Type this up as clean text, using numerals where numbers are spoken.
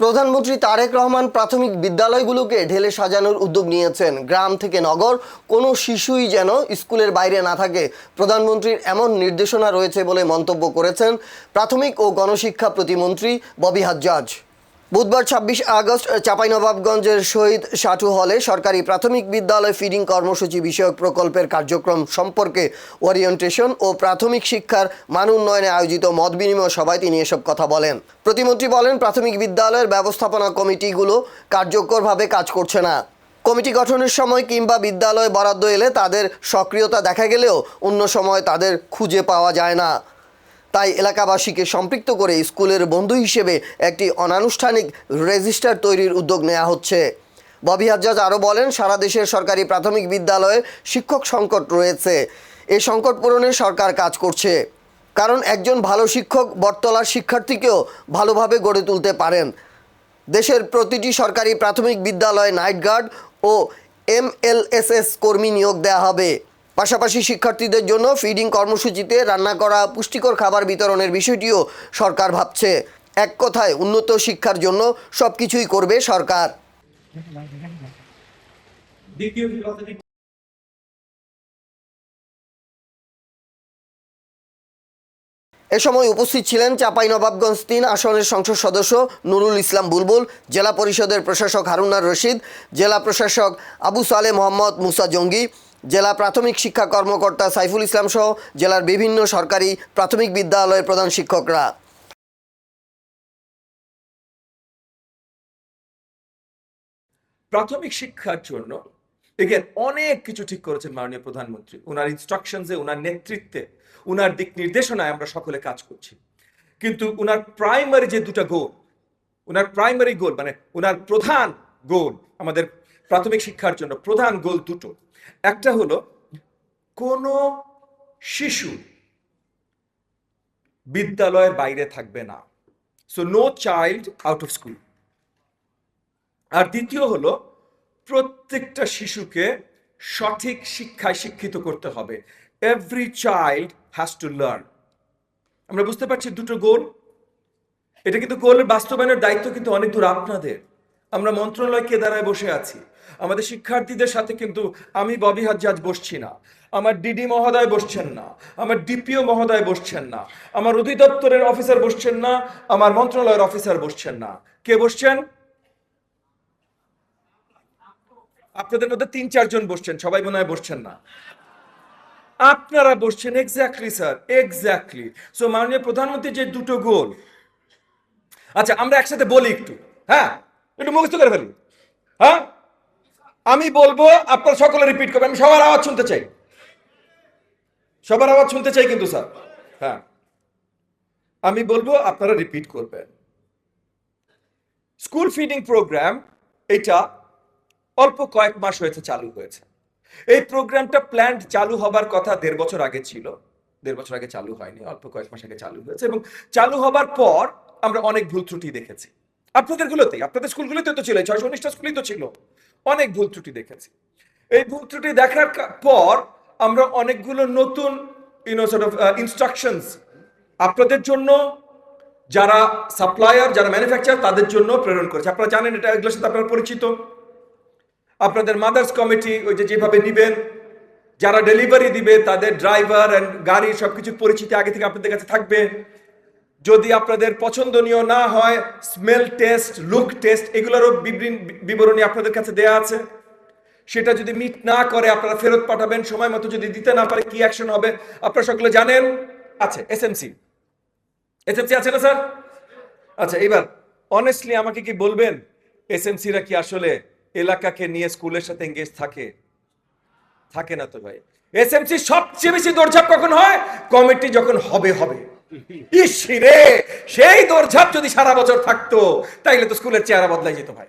প্রধানমন্ত্রী তারেক রহমান প্রাথমিক বিদ্যালয়গুলোকে ঢেলে সাজানোর উদ্যোগ নিয়েছেন। গ্রাম থেকে নগর কোনো শিশুই যেন স্কুলের বাইরে না থাকে, প্রধানমন্ত্রীর এমন নির্দেশনা রয়েছে বলে মন্তব্য করেছেন প্রাথমিক ও গণশিক্ষা প্রতিমন্ত্রী ববি হাজ্জাজ। বুধবার ২৬ আগস্ট চাঁপাইনবাবগঞ্জের শহীদ সাটু হলে সরকারি প্রাথমিক বিদ্যালয় ফিডিং কর্মসূচি বিষয়ক প্রকল্পের কার্যক্রম সম্পর্কে ওরিয়েন্টেশন ও প্রাথমিক শিক্ষার মান উন্নয়নে আয়োজিত মত বিনিময় সভায় তিনি এসব কথা বলেন। প্রতিমন্ত্রী বলেন, প্রাথমিক বিদ্যালয়ের ব্যবস্থাপনা কমিটিগুলো কার্যকরভাবে কাজ করছে না। কমিটি গঠনের সময় কিংবা বিদ্যালয় বরাদ্দ এলে তাদের সক্রিয়তা দেখা গেলেও অন্য সময় তাদের খুঁজে পাওয়া যায় না। তাই এলাকাবাসীকে সম্পৃক্ত করে স্কুলের বন্ধু হিসেবে একটি অনানুষ্ঠানিক রেজিস্টার তৈরির উদ্যোগ নেওয়া হচ্ছে। ববি হাজ্জাজ আরও বলেন, সারা দেশের সরকারি প্রাথমিক বিদ্যালয়ে শিক্ষক সংকট রয়েছে। এই সংকট পূরণে সরকার কাজ করছে, কারণ একজন ভালো শিক্ষক বটতলার শিক্ষার্থীকেও ভালোভাবে গড়ে তুলতে পারেন। দেশের প্রতিটি সরকারি প্রাথমিক বিদ্যালয়ে নাইট গার্ড ও MLSS কর্মী নিয়োগ দেওয়া হবে। পাশাপাশি শিক্ষার্থীদের জন্য ফিডিং কর্মসূচিতে রান্না করা পুষ্টিকর খাবার বিতরণের বিষয়টিও সরকার ভাবছে। এক কথায়, উন্নত শিক্ষার জন্য সবকিছুই করবে সরকার। এ সময় উপস্থিত ছিলেন চাঁপাইনবাবগঞ্জ ৩ আসনের সংসদ সদস্য নুরুল ইসলাম বুলবুল, জেলা পরিষদের প্রশাসক হারুনার রশিদ, জেলা প্রশাসক আবু সালেহ মোহাম্মদ মুসা জঙ্গি, জেলা প্রাথমিক শিক্ষা কর্মকর্তা সাইফুল ইসলাম সহ জেলার বিভিন্ন সরকারি প্রাথমিক বিদ্যালয়ের প্রধান শিক্ষকরা। প্রাথমিক শিক্ষার জন্য এগেন অনেক কিছু ঠিক করেছেন মাননীয় প্রধানমন্ত্রী। ওনার ইনস্ট্রাকশনসে, ওনার নেতৃত্বে, ওনার দিক নির্দেশনায় আমরা সকলে কাজ করছি। কিন্তু ওনার প্রাইমারি যে দুটা গোল, ওনার প্রাইমারি গোল মানে ওনার প্রধান গোল আমাদের প্রাথমিক শিক্ষার জন্য প্রধান গোল দুটো। একটা হলো কোনো শিশু বিদ্যালয়ের বাইরে থাকবে না, so no child out of school. আর দ্বিতীয় হলো প্রত্যেকটা শিশুকে সঠিক শিক্ষায় শিক্ষিত করতে হবে। Every child has to learn. আমরা বুঝতে পারছি দুটো গোল। এটা কিন্তু গোলের বাস্তবায়নের দায়িত্ব কিন্তু অনেক দূর আপনাদের। আমরা মন্ত্রণালয় কেদারায় বসে আছি, আমাদের শিক্ষার্থীদের সাথে কিন্তু আমি ববি হাজ্জাজ বসছি না, আমার ডিডি মহোদয় বসছেন না, আমার ডিপিও মহোদয় বসছেন না, আমার অধিদপ্তরের অফিসার বসছেন না, আমার মন্ত্রণালয়ের অফিসার বসছেন না। কে বসছেন? আপনাদের মধ্যে ৩-৪ জন বসছেন, সবাই মনে হয় বসছেন না। আপনারা বসছেন। Exactly sir, exactly. সো মাননীয় প্রধানমন্ত্রী যে দুটো গোল, আচ্ছা আমরা একসাথে বলি একটু, হ্যাঁ একটু মুখস্থ করে ফেলি। হ্যাঁ, আমি বলবো, আপনারা সকলে রিপিট করবেন। আমি সবার আওয়াজ শুনতে চাই, সবার আওয়াজ শুনতে চাই কিন্তু স্যার। হ্যাঁ, আমি বলবো, আপনারা রিপিট করবেন। স্কুল ফিডিং প্রোগ্রাম এটা অল্প কয়েক মাস হয়েছে চালু হয়েছে। এই প্রোগ্রামটা প্ল্যান্ড চালু হবার কথা ১.৫ বছর আগে ছিল। ১.৫ বছর আগে চালু হয়নি, অল্প কয়েক মাস আগে চালু হয়েছে। এবং চালু হবার পর আমরা অনেক ভুল ত্রুটি দেখেছি। আপনাদের গুলোতেই, আপনাদের স্কুলগুলোতে তো ছিল, ৬১৯টা স্কুলই তো ছিল। অনেক ভুল ত্রুটি দেখেছি। এই ভুল ত্রুটি দেখার পর আমরা অনেকগুলো নতুন ইনস্ট্রাকশনস আপনাদের জন্য, যারা সাপ্লায়ার, যারা ম্যানুফ্যাকচার, তাদের জন্য প্রেরণ করেছে। আপনারা জানেন, এটা এগুলোর সাথে আপনারা পরিচিত। আপনাদের মাদার্স কমিটি ওই যেভাবে নিবেন, যারা ডেলিভারি দিবে তাদের ড্রাইভার এন্ড গাড়ি সবকিছু পরিচিতি আগে থেকে আপনাদের কাছে থাকবে। যদি আপনাদের পছন্দনীয় না হয়, স্মেল টেস্ট, লুক টেস্ট, এগুলোরও বিবরণী আপনাদের কাছে দেয়া আছে। সেটা যদি মিট না করে আপনারা ফেরত পাঠাবেন। সময় মতো যদি দিতে না পারে কি অ্যাকশন হবে আপনারা সকলে জানেন। আছে এসএমসি আছে না স্যার? আচ্ছা, এবার অনেস্টলি আমাকে কি বলবেন, এসএমসিরা কি আসলে এলাকাকে নিয়ে স্কুলের সাথে এঙ্গেজ থাকে না তো ভাই। এসএমসি সবচেয়ে বেশি দৌড়ঝাঁপ কখন হয়? কমিটি যখন হবে। ইস রে, সেই দৌড়ঝাঁপ যদি সারা বছর থাকতো তাইলে তো স্কুলের চেহারা বদলাই যেত ভাই।